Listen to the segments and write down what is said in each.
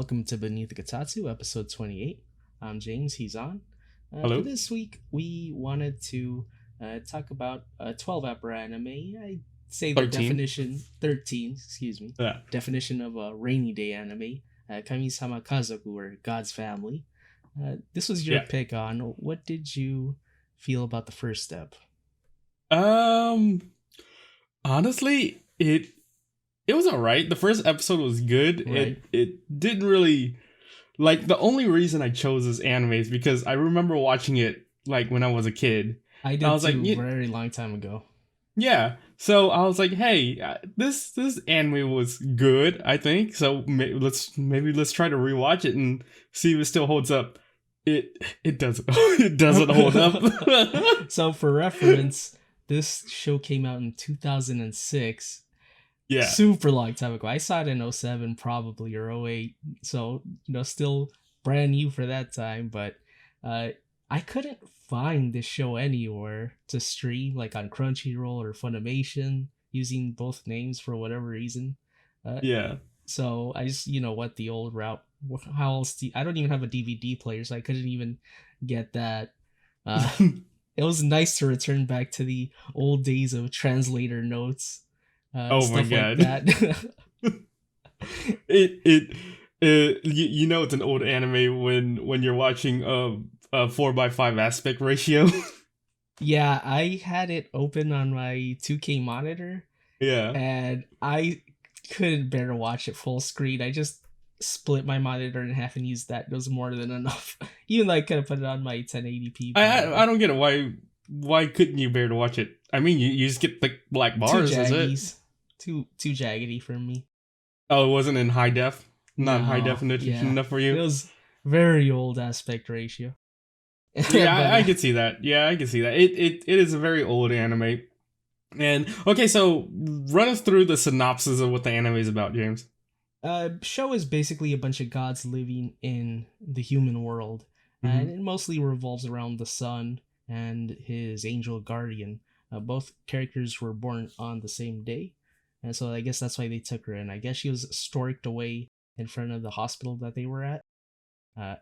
Welcome to Beneath the Kotatsu, episode 28. I'm James, he's on. For Hello. this week, we wanted to talk about a 12 hour anime. I'd say the 13. definition, 13, excuse me, Yeah. definition of a rainy day anime, Kamisama Kazoku, or God's Family. This was your Yeah. pick on. What did you feel about the first step? Um honestly, it was alright. The first episode was good. Right. It didn't really like the only reason I chose this anime is because I remember watching it like when I was a kid. I I did was like, too, very long time ago. yeah. So I was like, hey, this anime was good, I think. So let's try to rewatch it and see if it still holds up. It doesn't it doesn't hold up. So, for reference, this show came out in 2006. Yeah. Super long time ago. I saw it in '07 probably, or '08. So, still brand new for that time. But I couldn't find this show anywhere to stream, like on Crunchyroll or Funimation, using both names for whatever reason. Uh, Yeah. so I just, went the old route. How else I don't even have a DVD player, so I couldn't even get that. Uh, it was nice to return back to the old days of translator notes, Oh my stuff like god. that. You know it's an old anime when you're watching a 4:5 aspect ratio. Yeah, I had it open on my 2K monitor, Yeah. and I couldn't bear to watch it full screen. I just split my monitor in half and used that. It was more than enough. Even though I could have put it on my 1080p. I don't get it. Why couldn't you bear to watch it? I mean, you just get like black Too bars, is it? jaggies. Too jaggedy for me. Oh, it wasn't in high def? Not high No, definition yeah. enough for It you? was very old aspect ratio. Yeah, But I could see that. Yeah, I can see that. It is a very old anime. And okay, so run us through the synopsis of what the anime is about, James. show is basically a bunch of gods living in the human world, and Mm-hmm. it mostly revolves around the sun and his angel guardian. Both characters were born on the same day, and so I guess that's why they took her in. I guess she was storked away in front of the hospital that they were at. Uh,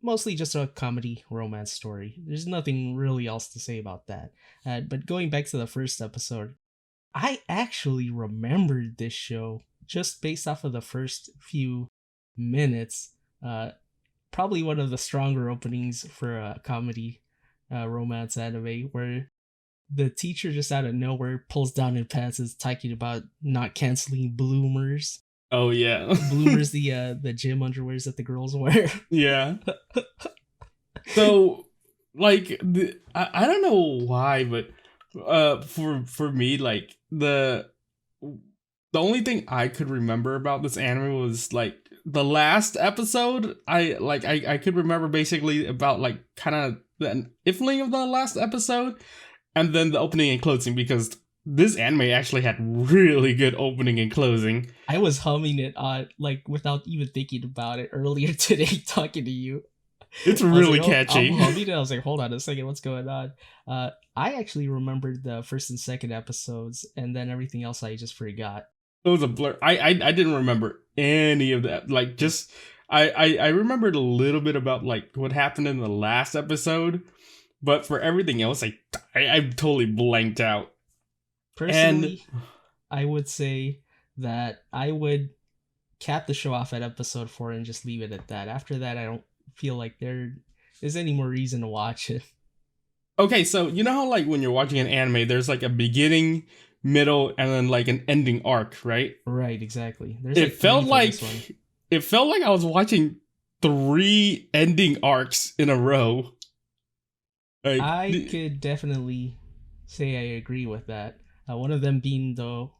Mostly just a comedy romance story. There's nothing really else to say about that. But going back to the first episode, I actually remembered this show just based off of the first few minutes. Probably one of the stronger openings for a comedy romance anime, where the teacher just out of nowhere pulls down her pants, is talking about not canceling bloomers. Oh yeah. Bloomers, the gym underwears that the girls wear. Yeah. So like I don't know why, but for me like the only thing I could remember about this anime was like the last episode. I could remember basically about like kind of the ifling of the last episode and then the opening and closing because this anime actually had really good opening and closing. I was humming it like without even thinking about it earlier today talking to you. It's I was really like, oh, catchy. I'm humming it. I was like, hold on a second, what's going on? I actually remembered the first and second episodes, and then everything else I just forgot. It was a blur. I didn't remember any of that. Like just I remembered a little bit about like what happened in the last episode, but for everything else, I totally blanked out. And Personally, I would say that I would cap the show off at episode 4 and just leave it at that. After that, I don't feel like there is any more reason to watch it. okay, so you know how like when you're watching an anime, there's like a beginning, middle, and then like an ending arc, right? Right, exactly. There's It like felt three for like this one. it felt like I was watching 3 ending arcs in a row. Like I could definitely say I agree with that. One of them being, though,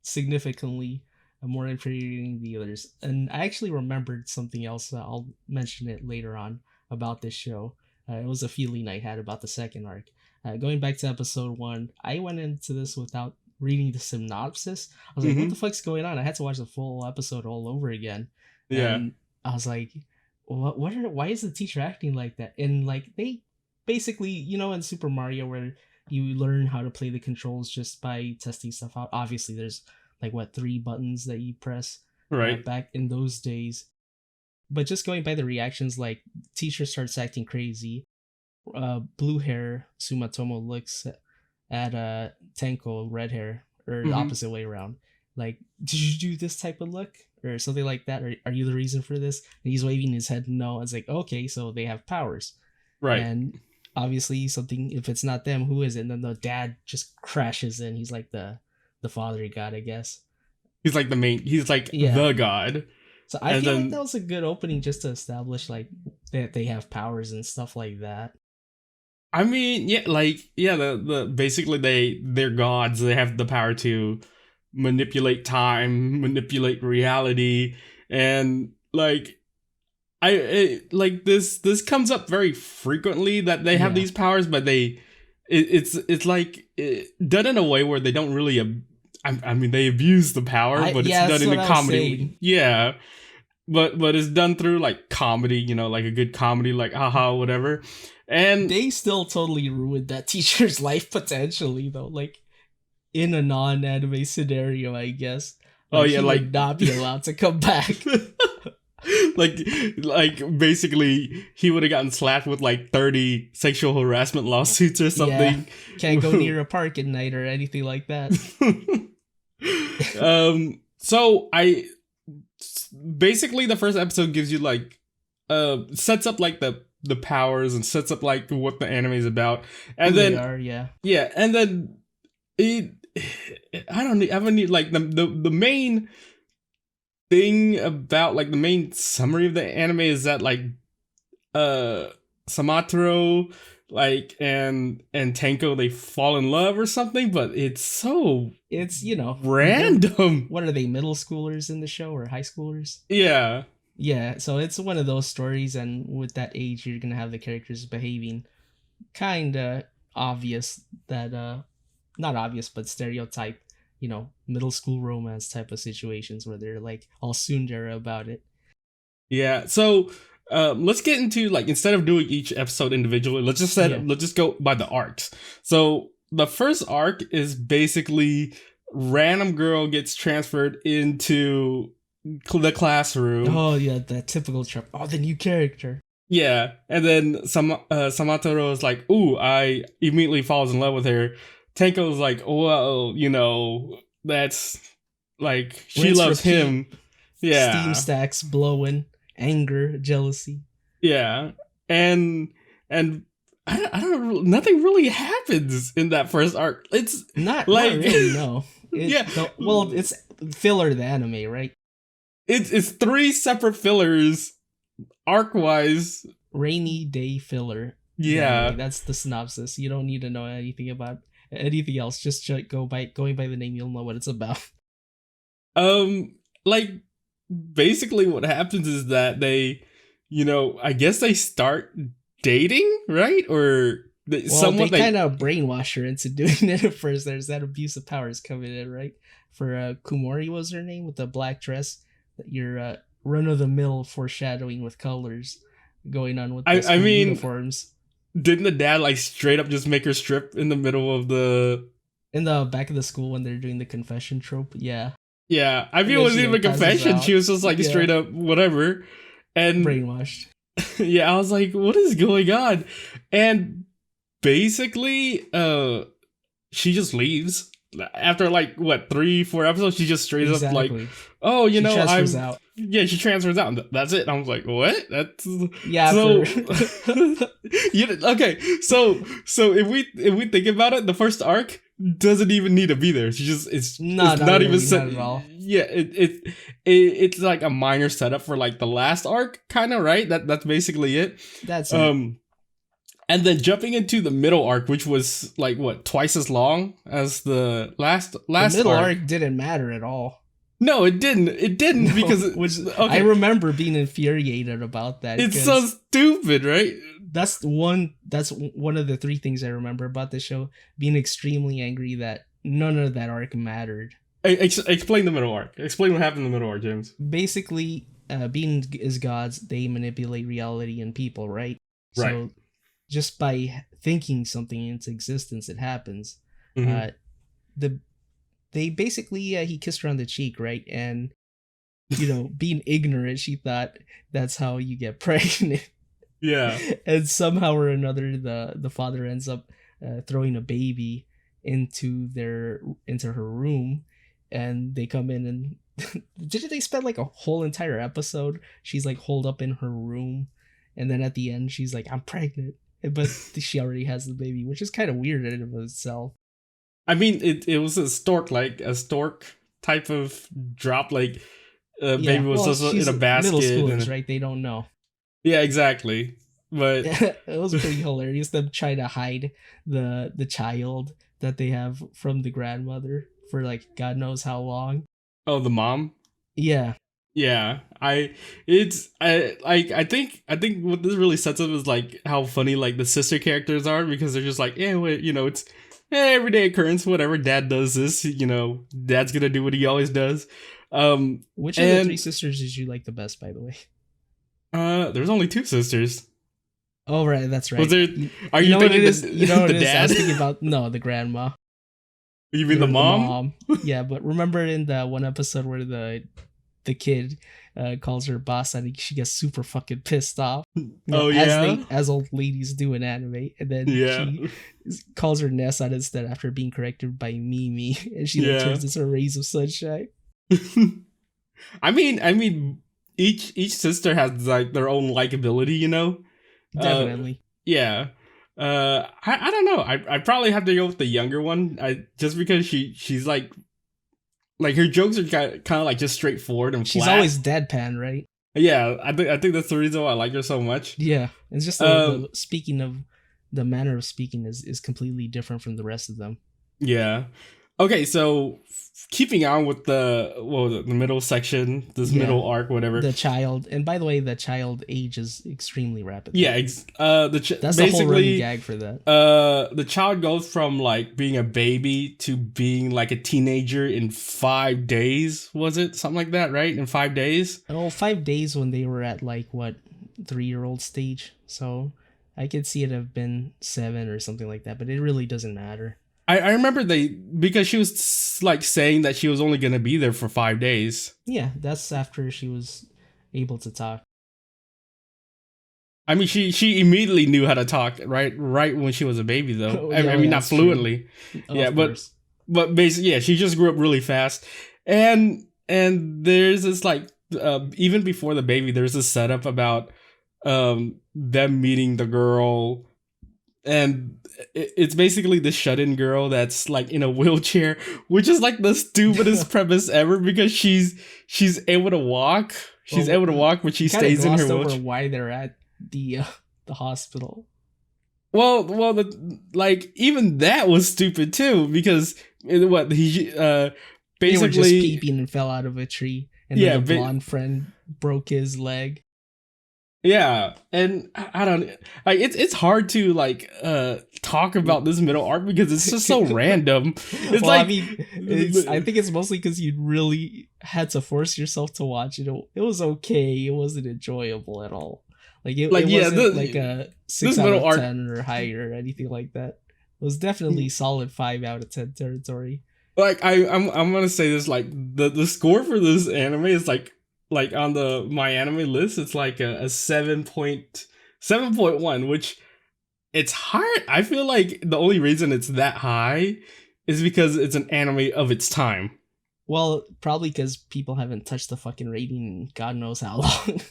significantly more infuriating than the others. And I actually remembered something else. I'll mention it later on about this show. It was a feeling I had about the second arc. Going back to episode 1, I went into this without reading the synopsis. I was like, what the fuck's going on? I had to watch the full episode all over again. yeah. And I was like, why is the teacher acting like that? And like they basically, in Super Mario where you learn how to play the controls just by testing stuff out. Obviously, there's like 3 buttons that you press Right. back in those days. but just going by the reactions, like teacher starts acting crazy. Blue hair Sumatomo looks at Tenko, red hair, or the Hmm. opposite way around. Like, did you do this type of look or something like that? Or are you the reason for this? And he's waving his head no. It's like, okay, so they have powers, Right. and obviously something. If it's not them, who is it? And then the dad just crashes in. He's like the father god, I guess. He's like the main. He's like Yeah. the god. So I And feel like that then was a good opening just to establish like that they have powers and stuff like that. I mean, yeah, like yeah, the basically they're gods. They have the power to manipulate time, manipulate reality, and like like this comes up very frequently that they have Yeah. these powers, but it's like done in a way where they don't really. I mean, they abuse the power, but it's Yeah, done that's in what a I was comedy. saying. Yeah, but it's done through like comedy, like a good comedy, like haha, whatever. And They still totally ruined that teacher's life potentially though. Like in a non-anime scenario, I guess. oh Like yeah, he like would not be allowed to come back. like basically he would have gotten slapped with like 30 sexual harassment lawsuits or something. Can't go near a park at night or anything like that. So I basically the first episode gives you like sets up like the powers and sets up like what the anime is about, and Who then they are, yeah. yeah, and then it I don't need I would need like the main thing about like the main summary of the anime is that like Samataro like and Tenko, they fall in love or something, but it's so It's random. what are they, middle schoolers in the show or high schoolers? Yeah. Yeah, so it's one of those stories, and with that age, you're gonna have the characters behaving kinda obvious that not obvious but stereotype, middle school romance type of situations where they're like all tsundere about it. Yeah. So let's get into like instead of doing each episode individually, let's just go by the arcs. So the first arc is basically random girl gets transferred into the classroom. Oh yeah, that typical trope. Oh, the new character. Yeah, and then Samataro is like, "Ooh," I immediately falls in love with her. Tenko's like, "Well, that's like she Rinse, loves repeat. him." Yeah, Steam stacks blowing, anger, jealousy. yeah, and I don't nothing really happens in that first arc. It's Not like really, no. Yeah. Well, it's filler the anime, right? it's 3 separate fillers arc wise. Rainy day filler. Yeah. Anime. That's the synopsis. You don't need to know anything about anything else. Just going by the name, you'll know what it's about. Like basically what happens is that they, I guess they start dating, right? Or Well, somewhat they kind of brainwash her into doing it at first. There's that abuse of powers coming in, right? For Kumori was her name with the black dress. Your run of the mill foreshadowing with colors going on with the I mean, uniforms. Didn't the dad like straight up just make her strip in the middle of the in the back of the school when they're doing the confession trope? Yeah. Yeah, I mean, And it wasn't she, even like, a passes confession. out. She was just like Yeah. straight up whatever. And Brainwashed. yeah, I was like, what is going on? And basically, she just leaves. After like what 3-4 episodes, she just straight up like, oh, she transfers out. Yeah, she transfers out. And that's it. And I was like, what? That's Yeah. so. Okay, so if we think about it, the first arc doesn't even need to be there. It's not really, even set not at all. Yeah, it's like a minor setup for like the last arc, kind of, right? That's basically it. That's it. And then jumping into the middle arc, which was like what, twice as long as the last The middle arc. arc didn't matter at all. No, it didn't. It didn't No, because I remember being infuriated about that. It's so stupid, right? That's one of the 3 things I remember about the show, being extremely angry that none of that arc mattered. Explain the middle arc. Explain what happened in the middle arc, James. Basically, being as gods, they manipulate reality and people, right? Right. So just by thinking something into existence, it happens. Mm-hmm. They basically he kissed her on the cheek, right? And being ignorant, she thought that's how you get pregnant. Yeah. And somehow or another, the father ends up throwing a baby into her room, and they come in and didn't they spend like a whole entire episode? She's like holed up in her room, and then at the end she's like, "I'm pregnant," but she already has the baby, which is kind of weird in and of itself. I mean, it was a stork type of drop, like Yeah, baby was well, also in she's a basket. middle schoolers, And, right? They don't know. yeah, exactly. But It was pretty hilarious them trying to hide the child that they have from the grandmother for like God knows how long. oh, the mom. Yeah. Yeah, I think what this really sets up is like how funny like the sister characters are, because they're just like, yeah, wait, it's everyday occurrence, whatever. Dad does this, dad's gonna do what he always does. Which of the three sisters did you like the best, by the way? There's only two sisters. Oh right, that's right. Was there? Are you you thinking the dad? I was thinking about the grandma. You mean the mom? Yeah, but remember in the one episode where the kid calls her boss and she gets super fucking pissed off. As old ladies do in anime, and then she calls her Nessa instead after being corrected by Mimi, and she turns into a rays of sunshine. I mean, each sister has like their own likability, Definitely. Yeah. I don't know. I probably have to go with the younger one. Just because she's like her jokes are kind of like just straightforward and she's flat. always deadpan, right? Yeah, I think that's the reason why I like her so much. Yeah, it's just the speaking of the manner of speaking is completely different from the rest of them. Yeah. Okay, so keeping on with the middle section, this middle arc, whatever. The child, and by the way, the child ages extremely rapidly. Yeah, that's the whole running gag for that. The child goes from like being a baby to being like a teenager in 5 days. Was it something like that? Right, in 5 days. Oh, 5 days when they were at like what 3-year-old stage. So I could see it have been 7 or something like that, but it really doesn't matter. I remember because she was like saying that she was only going to be there for 5 days. Yeah, that's after she was able to talk. I mean, she immediately knew how to talk right when she was a baby, though. I mean, not fluently. Yeah, but basically, yeah, she just grew up really fast. And there's this like even before the baby, there's this setup about them meeting the girl. And it's basically the shut-in girl that's like in a wheelchair, which is like the stupidest premise ever, because she's able to walk. She's able to walk, but she stays in her wheelchair. Over why they're at the hospital. Well, like even that was stupid too, because he basically they were just peeping and fell out of a tree, and then the blonde friend broke his leg. Yeah, and I don't like it's hard to like talk about this middle arc because it's just so random. It's I think it's mostly because you really had to force yourself to watch it. It was okay. It wasn't enjoyable at all. It wasn't like a 6 out of 10 or higher or anything like that. It was definitely solid 5 out of 10 territory. Like I'm gonna say this, like the score for this anime is like on the My Anime list, it's like a 7.1, which it's hard. I feel like the only reason it's that high is because it's an anime of its time. Well, probably because people haven't touched the fucking rating in God knows how long.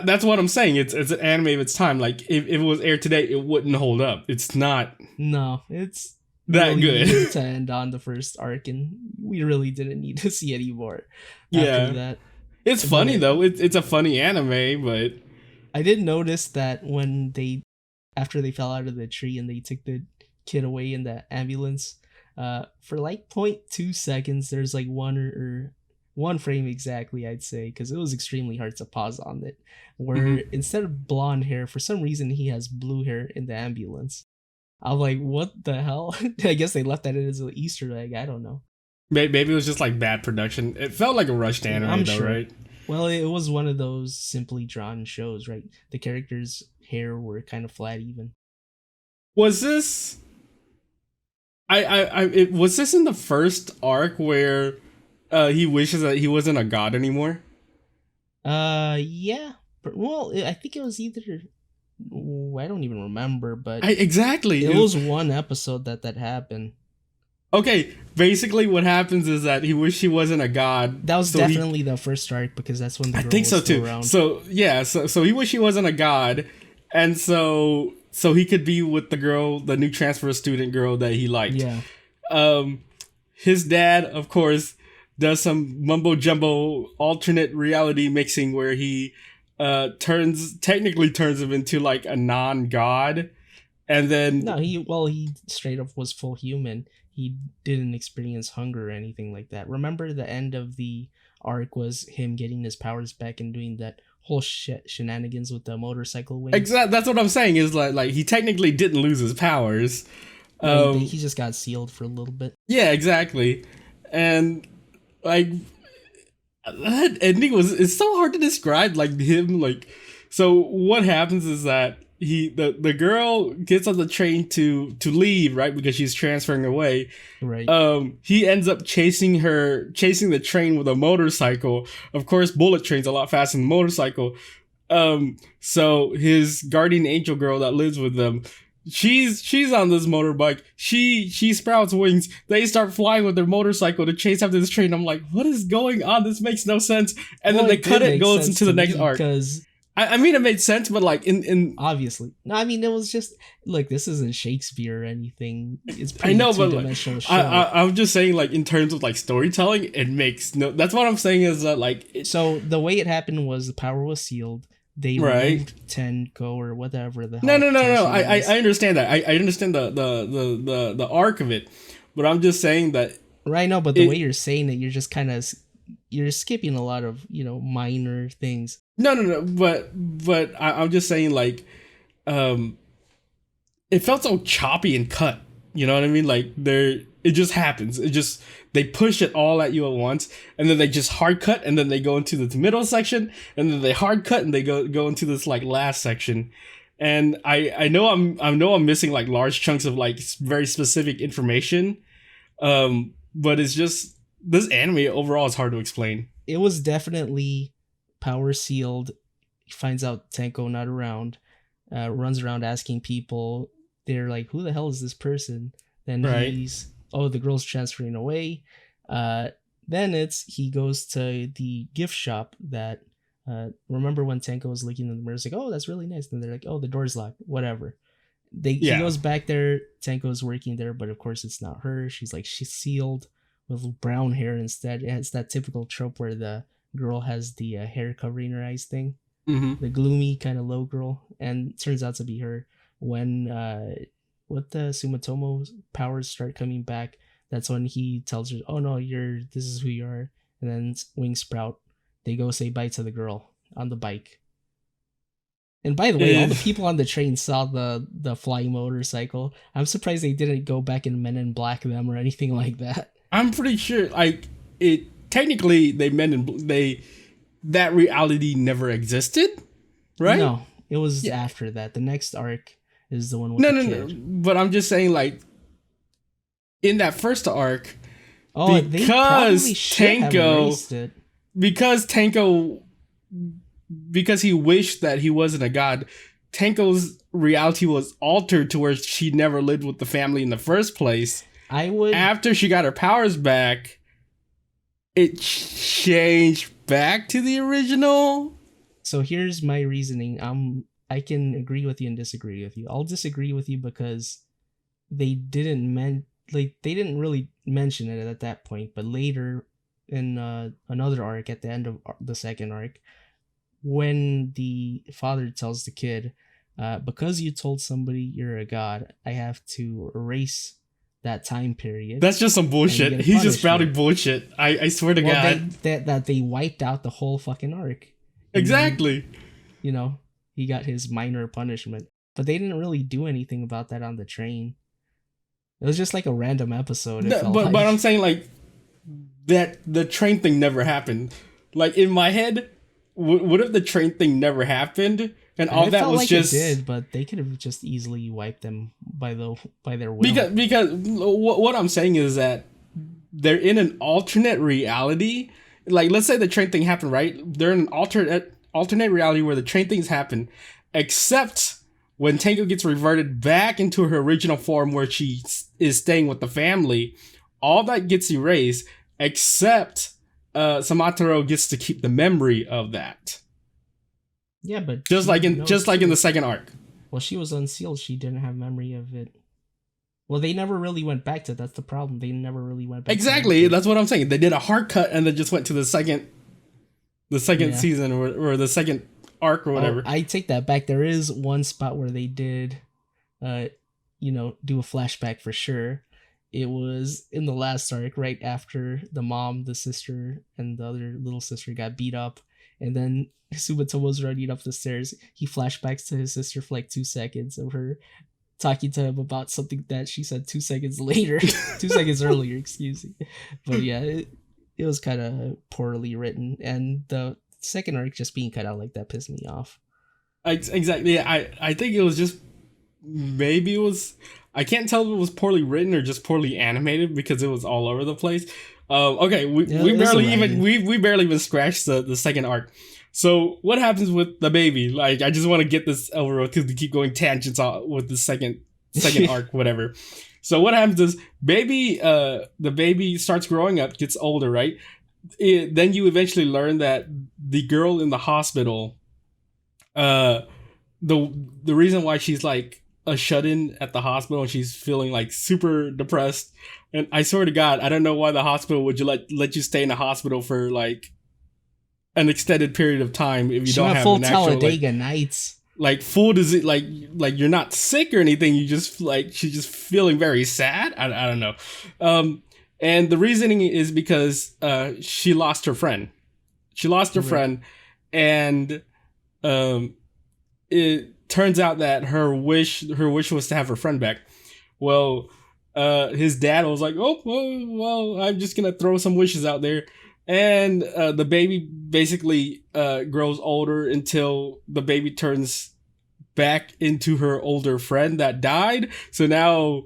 That's what I'm saying. It's an anime of its time. Like if it was aired today, it wouldn't hold up. It's not. No, it's that really good to end on the first arc, and we really didn't need to see any more after that. It's funny though. It's a funny anime, but I did notice that when after they fell out of the tree and they took the kid away in the ambulance, for like 0.2 seconds, there's like one frame exactly, I'd say, because it was extremely hard to pause on it, where instead of blonde hair, for some reason he has blue hair in the ambulance. I'm like, what the hell? I guess they left that in as an Easter egg. I don't know. Maybe it was just like bad production. It felt like a rushed anime, though, right? Well, it was one of those simply drawn shows, right? The characters' hair were kind of flat, even. Was this? Was this in the first arc where he wishes that he wasn't a god anymore? Yeah. Well, I think it was either. I don't even remember, but Exactly. it was one episode that happened. Okay, basically what happens is that he wished he wasn't a god. That was definitely the first arc because that's when the girl I think was so still too. around. So yeah, so he wished he wasn't a god, and so he could be with the girl, the new transfer student girl that he liked. Yeah. His dad, of course, does some mumbo jumbo alternate reality mixing where he technically turns him into like a non-god, and then No, he straight up was full human. He didn't experience hunger or anything like that. Remember, the end of the arc was him getting his powers back and doing that whole shenanigans with the motorcycle wings. Exactly. That's what I'm saying. Is like he technically didn't lose his powers. He just got sealed for a little bit. Yeah, exactly. And like that ending it's so hard to describe. Like him, like so. What happens is that the girl gets on the train to leave, right, because she's transferring away. Right. He ends up chasing the train with a motorcycle. Of course, bullet train's a lot faster than a motorcycle. So his guardian angel girl that lives with them, she's on this motorbike. She sprouts wings. They start flying with their motorcycle to chase after this train. I'm like, what is going on? This makes no sense. And then they cut it, goes into the next arc. Because I mean, it made sense, but like in obviously, no. I mean, it was just like, this isn't Shakespeare or anything. It's pretty I know, but two-dimensional show. I'm just saying, like in terms of like storytelling, it makes no. That's what I'm saying is that like. So the way it happened was the power was sealed. They removed Tenko or whatever the hell. No. I understand that. I understand the arc of it, but I'm just saying that. Right. No, but the way you're saying it, you're just kind of you're skipping a lot of minor things. No. But I'm just saying like, it felt so choppy and cut. You know what I mean? Like it just happens. They push it all at you at once, and then they just hard cut, and then they go into the middle section, and then they hard cut, and they go into this like last section. And I know I'm missing like large chunks of like very specific information, but it's just this anime overall is hard to explain. It was definitely power sealed. He finds out Tenko not around, runs around asking people. They're like, who the hell is this person? Then he's, the girl's transferring away. Then he goes to the gift shop that, remember when Tenko was looking in the mirror, it's like, oh, that's really nice. And they're like, oh, the door's locked, whatever. He goes back there. Tenko's working there, but of course it's not her. She's sealed with brown hair instead. It's that typical trope where the girl has the hair covering her eyes thing. Mm-hmm. The gloomy kind of low girl, and it turns out to be her. When what the Sumitomo powers start coming back, that's when he tells her, oh no, this is who you are. And then wings sprout. They go say bye to the girl on the bike. And by the way, all the people on the train saw the flying motorcycle. I'm surprised they didn't go back and Men in Black them or anything like that. I'm pretty sure technically that reality never existed, right? No, it was after that. The next arc is the one with the kid. No. But I'm just saying, like, in that first arc, because he wished that he wasn't a god, Tenko's reality was altered to where she never lived with the family in the first place. After she got her powers back, it changed back to the original. So here's my reasoning. I can agree with you and disagree with you. I'll disagree with you because they didn't really mention it at that point, but later in another arc at the end of the second arc, when the father tells the kid, because you told somebody you're a god, I have to erase that time period. That's just some bullshit. He's just spouting bullshit. I swear to God. That they wiped out the whole fucking arc. Exactly. Then, he got his minor punishment. But they didn't really do anything about that on the train. It was just like a random episode. But I'm saying like that the train thing never happened. Like in my head, what if the train thing never happened and all that was just it did, but they could have just easily wiped them by their will. Because what I'm saying is that they're in an alternate reality like, let's say the train thing happened, right? They're in an alternate reality where the train things happen, except when Tango gets reverted back into her original form where she is staying with the family, all that gets erased, except Samataro gets to keep the memory of that. Yeah, but just like in the second arc. Well, she was unsealed. She didn't have memory of it. Well, they never really went back to it. That's the problem. They never really went back. Exactly. That's what I'm saying. They did a hard cut and then just went to the second season or the second arc or whatever. I take that back. There is one spot where they did, do a flashback for sure. It was in the last arc, right after the mom, the sister, and the other little sister got beat up. And then Sumitomo's running up the stairs. He flashbacks to his sister for like 2 seconds of her talking to him about something that she said 2 seconds later. 2 seconds earlier, excuse me. But yeah, it was kind of poorly written. And the second arc just being cut out like that pissed me off. Exactly. I think it was just, maybe it was, I can't tell if it was poorly written or just poorly animated because it was all over the place. Okay, we barely even scratched the second arc. So what happens with the baby? Like, I just want to get this over with because we keep going tangents with the second arc, whatever. So what happens is the baby starts growing up, gets older, right? Then you eventually learn that the girl in the hospital, the reason why she's like a shut-in at the hospital and she's feeling like super depressed, and I swear to God, I don't know why the hospital would you let you stay in the hospital for like an extended period of time if you don't have full an actual Talladega Nights. Like full disease, like you're not sick or anything. You just like she's just feeling very sad. I don't know. And the reasoning is because she lost her friend. She lost her friend, and it turns out that her wish was to have her friend back. Well, his dad was like, "Oh, well, I'm just gonna throw some wishes out there." And the baby basically grows older until the baby turns back into her older friend that died. So now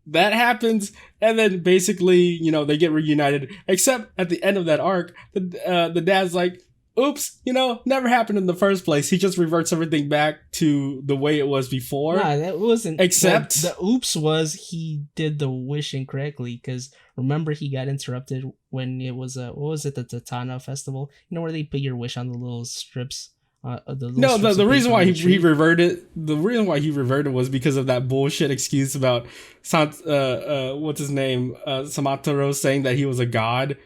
that happens, and then basically, they get reunited. Except at the end of that arc, the dad's like, "Oops, never happened in the first place." He just reverts everything back to the way it was before. Nah, that wasn't. Except the oops was he did the wish incorrectly, because remember he got interrupted when it was what was it, the Tatana festival? Where they put your wish on the little strips. The reason why he reverted was because of that bullshit excuse about what's his name, Samataro saying that he was a god.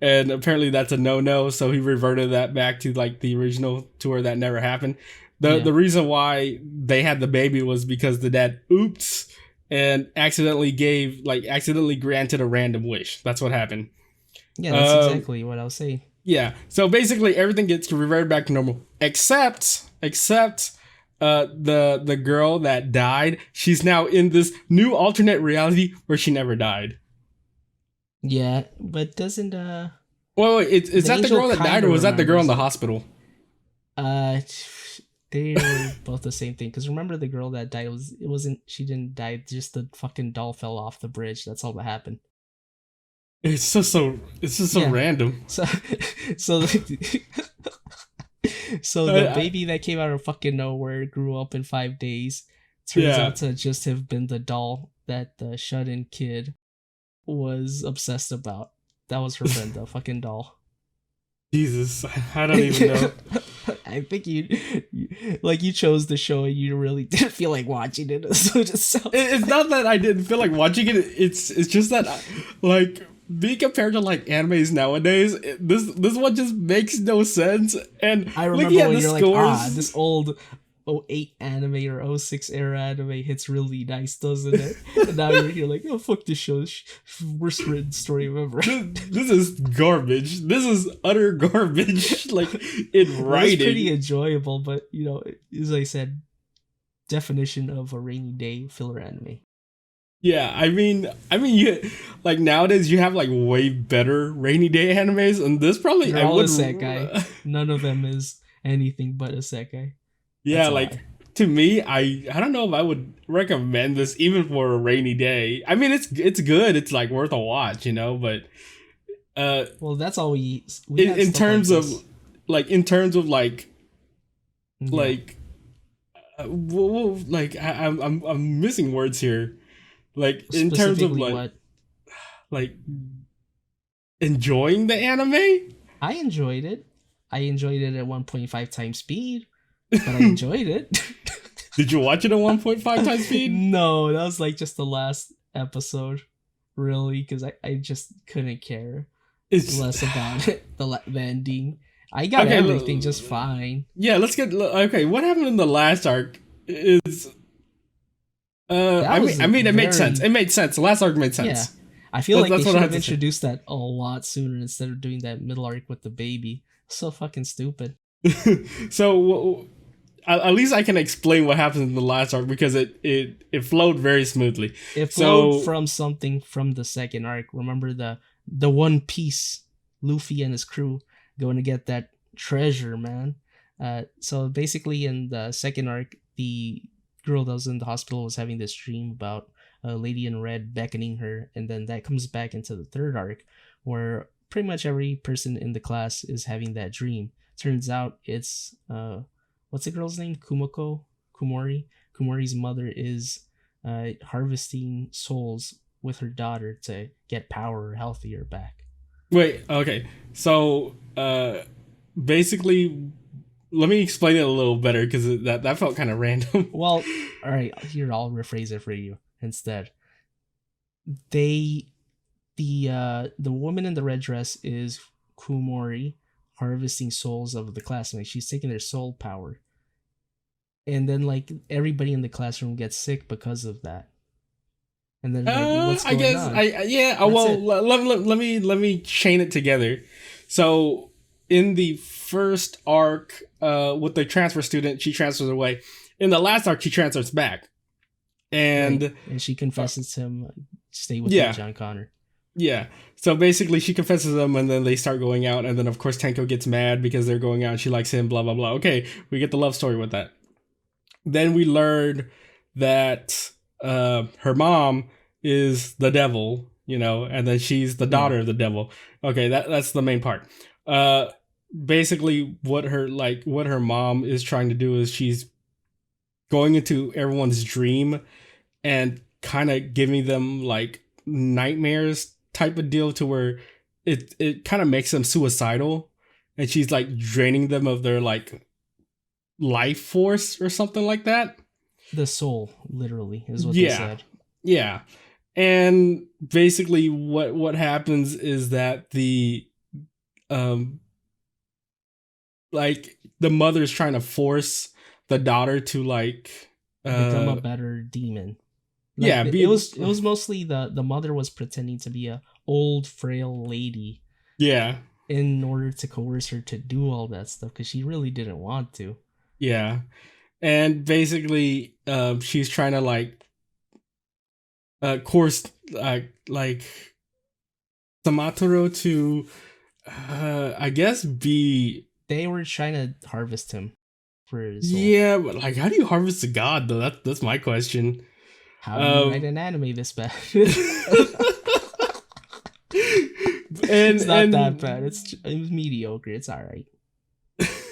And apparently that's a no-no, so he reverted that back to like the original tour that never happened. The reason why they had the baby was because the dad oops and accidentally granted a random wish. That's what happened. Yeah, that's exactly what I was saying. Yeah, so basically everything gets reverted back to normal, except the girl that died. She's now in this new alternate reality where she never died. Yeah, but doesn't wait, is that the girl that died, or was that the girl in the hospital? They were both the same thing. Because remember, the girl that died she didn't die. Just the fucking doll fell off the bridge. That's all that happened. It's just so random. So the baby that came out of fucking nowhere grew up in 5 days. Turns out to just have been the doll that the shut-in kid was obsessed about. That was her friend, the fucking doll. Jesus, I don't even know. I think you chose the show and you really didn't feel like watching it. So it's not that I didn't feel like watching it. It's just that being compared to like animes nowadays, this one just makes no sense. And I remember when you're like, this old 08 anime or 06 era anime hits really nice, doesn't it? And now you're here like, oh, fuck this show. Worst written story ever. This is garbage. This is utter garbage. Like, in writing. It's pretty enjoyable, but, as I said, definition of a rainy day filler anime. Yeah, I mean, you like nowadays you have like way better rainy day animes, and this probably They're all isekai. None of them is anything but isekai. Yeah, like to me, I don't know if I would recommend this even for a rainy day. I mean, it's good. It's like worth a watch, but Well, that's all we have in stuff like terms of this. like Yeah, like I'm missing words here. Like in terms of specifically what like enjoying the anime. I enjoyed it. I enjoyed it at 1.5 times speed, but I enjoyed it. Did you watch it at 1.5 times speed? No, that was like just the last episode, really, because I just couldn't care It's less about it, the ending. I got everything just fine. yeah. Let's get okay. What happened in the last arc is That was I mean, it made sense. very It made sense. The last arc made yeah. sense. I feel like they That's what should I have have to say. introduced that a lot sooner instead of doing that middle arc with the baby. So fucking stupid. So at least I can explain what happens in the last arc because it flowed very smoothly. It So flowed from something from the second arc. Remember the One Piece Luffy and his crew going to get that treasure, man. So basically, in the second arc, the girl that was in the hospital was having this dream about a lady in red beckoning her, and then that comes back into the third arc, where pretty much every person in the class is having that dream. Turns out it's what's the girl's name? Kumori. Kumori's mother is harvesting souls with her daughter to get power or healthier back. wait, okay. So basically, let me explain it a little better because that felt kind of random. Well, all right, here I'll rephrase it for you instead. The woman in the red dress is Kumori harvesting souls of the classmates. She's taking their soul power. And then like everybody in the classroom gets sick because of that. And then like what's I going guess on? yeah. That's Well, it. let me chain it together. So in the first arc, with the transfer student, she transfers away. In the last arc, she transfers back, and Right. And she confesses to him, stay with yeah. me, John Connor. yeah. So basically, she confesses them, and then they start going out, and then of course Tenko gets mad because they're going out. And she likes him, blah blah blah. Okay, we get the love story with that. Then we learn that her mom is the devil, and then she's the daughter of the devil. Okay, that's the main part. Basically, what her mom is trying to do is she's going into everyone's dream and kind of giving them like nightmares type of deal to where it kind of makes them suicidal, and she's like draining them of their like life force or something like that. The soul, literally, is what they said. Yeah. And basically what happens is that the like the mother's trying to force the daughter to like Become a better demon. Like, yeah, it was mostly the mother was pretending to be a old frail lady. Yeah. In order to coerce her to do all that stuff because she really didn't want to. Yeah. And basically she's trying to like course like Samatoro to I guess be they were trying to harvest him for his soul. Yeah, but like how do you harvest a god though? That's my question. How do you write an anime this bad? It's not that bad. It was mediocre. It's all right.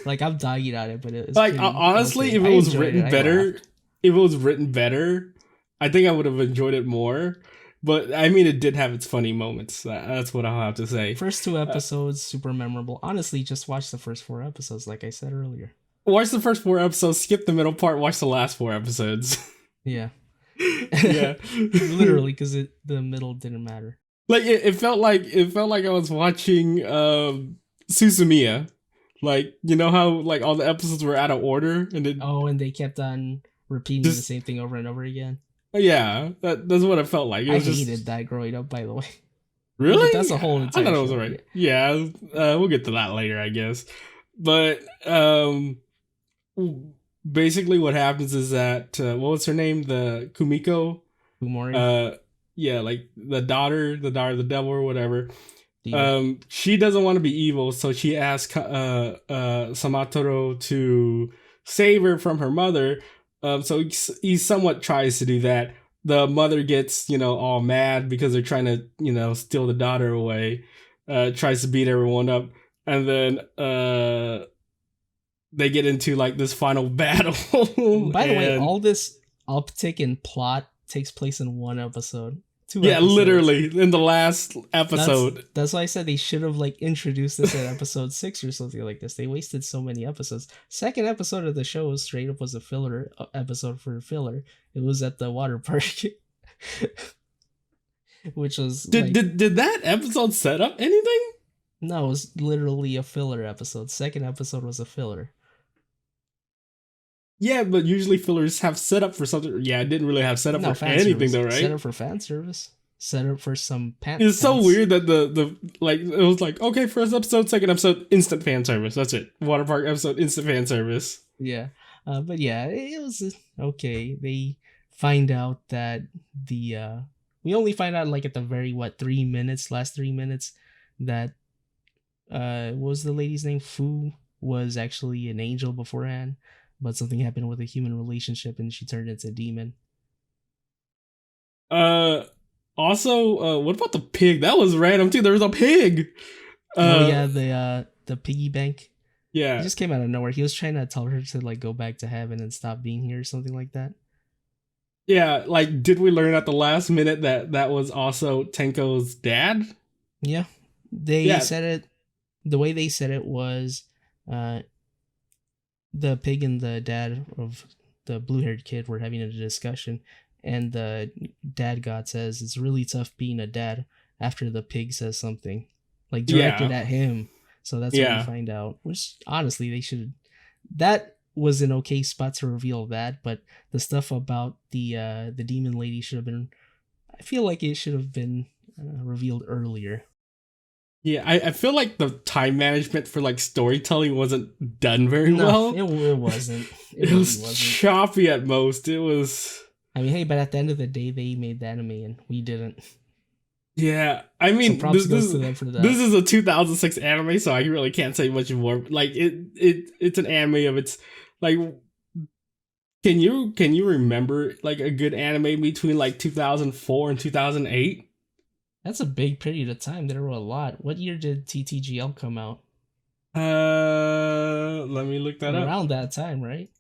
Like I'm dying on it, but it's like honestly, okay. If it was written better, I think I would have enjoyed it more. But I mean, it did have its funny moments. That's what I'll have to say. First 2 episodes, super memorable. Honestly, just watch the first 4 episodes, like I said earlier. Watch the first 4 episodes, skip the middle part, watch the last 4 episodes. Yeah. Yeah. Literally, because the middle didn't matter. Like it felt like I was watching Suzumiya. Like, you know how like all the episodes were out of order and and they kept on repeating the same thing over and over again. Yeah, that's what it felt like. I hated that growing up, by the way. Really? But that's a whole entire I thought it was alright. Yeah, we'll get to that later, I guess. But basically what happens is that what was her name? The Kumori. Yeah, like the daughter of the devil or whatever. She doesn't want to be evil, so she asks Samatoro to save her from her mother. So he somewhat tries to do that. The mother gets, all mad because they're trying to, steal the daughter away. tries to beat everyone up, and then they get into like this final battle. By the way, all this uptick in plot takes place in one episode. Yeah, episodes. Literally in the last episode. That's why I said they should have like introduced this at episode 6 or something like this. They wasted so many episodes. Second episode of the show straight up was a filler episode for filler. It was at the water park, which was did that episode set up anything? No, it was literally a filler episode. Second episode was a filler. Yeah, but usually fillers have set up for something. Yeah, it didn't really have set up for anything though, right? Set up for fan service. Set up for some It's so weird that the like it was like, okay, first episode, second episode, instant fan service. That's it. Water park episode, instant fan service. Yeah. But yeah, it was okay. They find out that the we only find out like at the very last 3 minutes that what was the lady's name? Fu was actually an angel beforehand. But something happened with a human relationship and she turned into a demon. Also, what about the pig? That was random too. There was a pig. Oh yeah, the piggy bank. Yeah. It just came out of nowhere. He was trying to tell her to like go back to heaven and stop being here or something like that. Yeah, like did we learn at the last minute that was also Tenko's dad? Yeah. They said it the way they said it was the pig and the dad of the blue-haired kid were having a discussion, and the dad god says it's really tough being a dad after the pig says something like directed at him. So that's what we find out, which honestly they should. That was an okay spot to reveal that, but the stuff about the demon lady should have been. I feel like it should have been revealed earlier. Yeah, I feel like the time management for like storytelling wasn't done very well. It wasn't. It really wasn't. Choppy at most. It was. I mean, hey, but at the end of the day, they made the anime and we didn't. Yeah, I mean, so props goes to them for that. This is a 2006 anime, so I really can't say much more. Like it's an anime of its like. Can you remember like a good anime between like 2004 and 2008? That's a big period of time. There were a lot. What year did TTGL come out? Let me look that up. Around that time, right?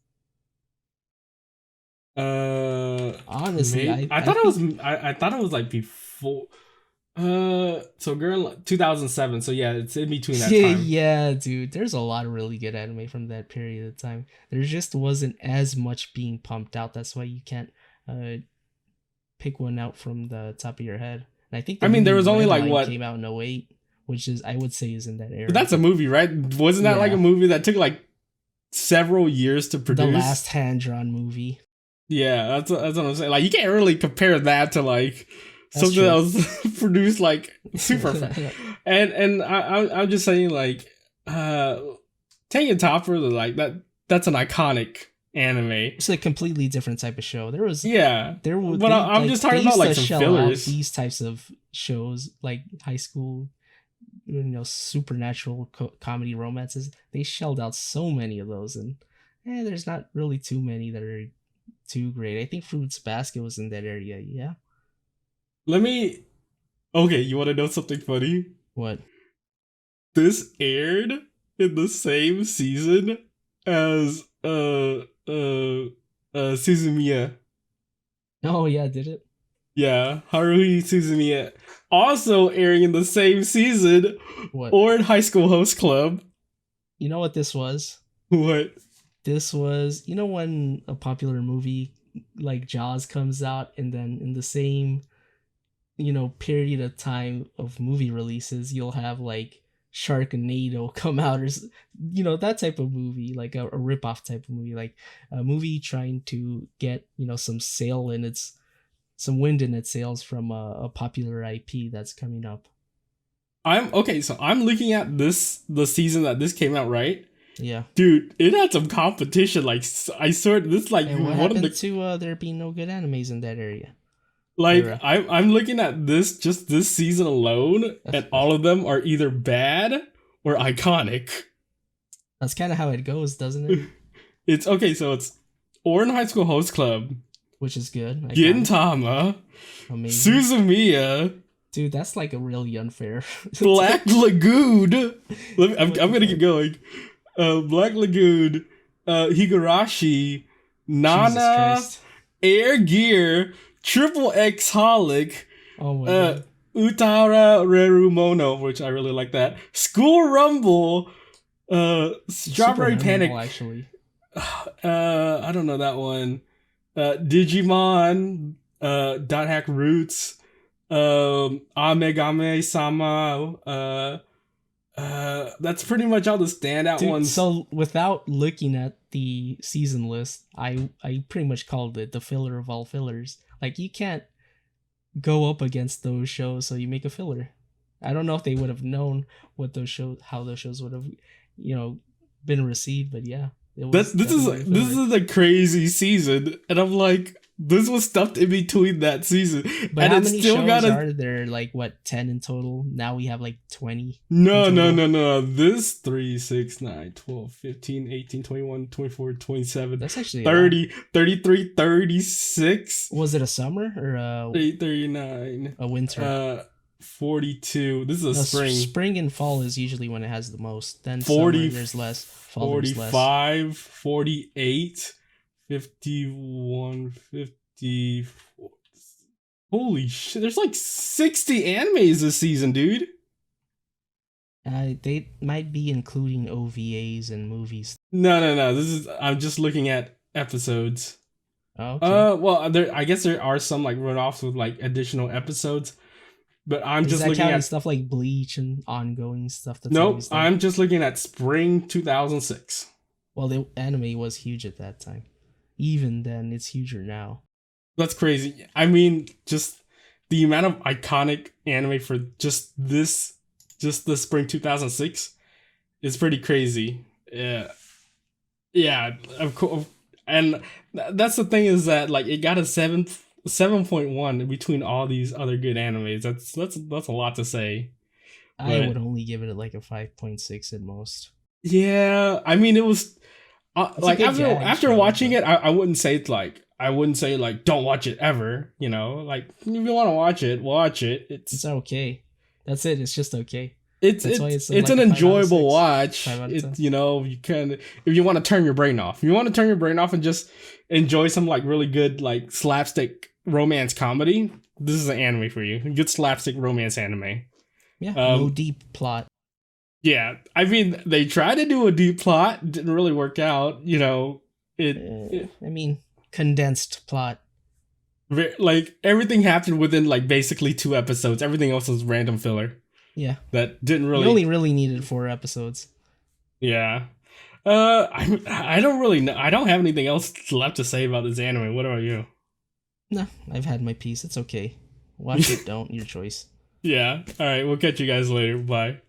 Honestly, I thought it was like before. So girl, 2007. So yeah, it's in between that time. Yeah, dude. There's a lot of really good anime from that period of time. There just wasn't as much being pumped out. That's why you can't pick one out from the top of your head. And I think there was only like what came out in 2008, which is I would say is in that era. But that's a movie, right? Wasn't that like a movie that took like several years to produce? The last hand-drawn movie. Yeah, that's what I'm saying. Like you can't really compare that to like something that was produced like super fast. And I'm just saying like Tengen Topper, like that's an iconic anime. It's a completely different type of show. There was but I'm just talking about like some fillers. These types of shows like high school, supernatural comedy romances. They shelled out so many of those, and there's not really too many that are too great. I think Fruits Basket was in that area. Yeah. Okay, you want to know something funny? What? This aired in the same season as Suzumiya. Oh yeah, did it? Yeah, Haruhi Suzumiya. Also airing in the same season. What? Or in High School Host Club. You know what this was? What? This was, when a popular movie like Jaws comes out, and then in the same, period of time of movie releases, you'll have like Sharknado come out, or that type of movie, like a rip-off type of movie, like a movie trying to get some wind in its sails from a popular IP that's coming up. I'm looking at the season that this came out, right? Yeah, dude, it had some competition. Like I swear, this like and what happened to there being no good animes in that area. Like I'm looking at this season alone, and all of them are either bad or iconic. That's kind of how it goes, doesn't it? It's okay. So it's Ouran High School Host Club, which is good. Gintama, Suzumiya, Dude, that's like a really unfair. Black Lagoon. I'm gonna keep going. Black Lagoon, Higurashi, Jesus Nana, Christ. Air Gear, Triple X Holic, Oh my god. Utara Rerumono, which I really like that. School Rumble, Strawberry Super Panic. memorable, actually. I don't know that one. Digimon, Dot Hack Roots, Amegame Sama. That's pretty much all the standout Dude, ones. so without looking at the season list, I pretty much called it the filler of all fillers. Like, you can't go up against those shows, so you make a filler. I don't know if they would have known what those shows, how those shows would have, been received, but yeah, This is a crazy season, and I'm like, this was stuffed in between that season, But and how it's many still shows got are there? Like, what, 10 in total? Now we have like 20. No. This 3, 6, 9, 12, 15, 18, 21, 24, 27, That's actually 30, 33, 36. Was it a summer or 39. a winter? 42. This is a No, spring. Spring and fall is usually when it has the most. Then 40, summer, there's less. Fall, there's less. 45, 48, 51, 54. Holy shit, there's like 60 animes this season, dude. They might be including OVAs and movies. No. I'm just looking at episodes. Oh, okay. Well, I guess there are some like runoffs with like additional episodes, but I'm Is just that looking counting at stuff like Bleach and ongoing stuff? That's Nope, always there? I'm just looking at spring 2006. Well, the anime was huge at that time. Even then, it's huger now. That's crazy. I mean, just the amount of iconic anime for just the spring 2006 is pretty crazy. Yeah, of course. And that's the thing, is that like it got a 7.1 between all these other good animes. That's a lot to say. I But- would only give it like a 5.6 at most. Yeah, I mean, it was like a good gag after show, watching but- it, I wouldn't say don't watch it ever. Like if you want to watch it, watch it. It's okay. That's it. It's just okay. It's That's why it's it's like an a 5 out of enjoyable 6. watch. 5 out of 10. You can, if you want to turn your brain off. If you want to turn your brain off and just enjoy some like really good like slapstick romance comedy, this is an anime for you. Good slapstick romance anime. Yeah, no deep plot. Yeah, I mean, they tried to do a deep plot, didn't really work out. I mean, condensed plot. like everything happened within like basically 2 episodes. Everything else was random filler Yeah. that didn't really. You only really needed 4 episodes. Yeah. I don't really know. I don't have anything else left to say about this anime. What about you? No, I've had my piece. It's okay. Watch it, don't. Your choice. Yeah. All right. We'll catch you guys later. Bye.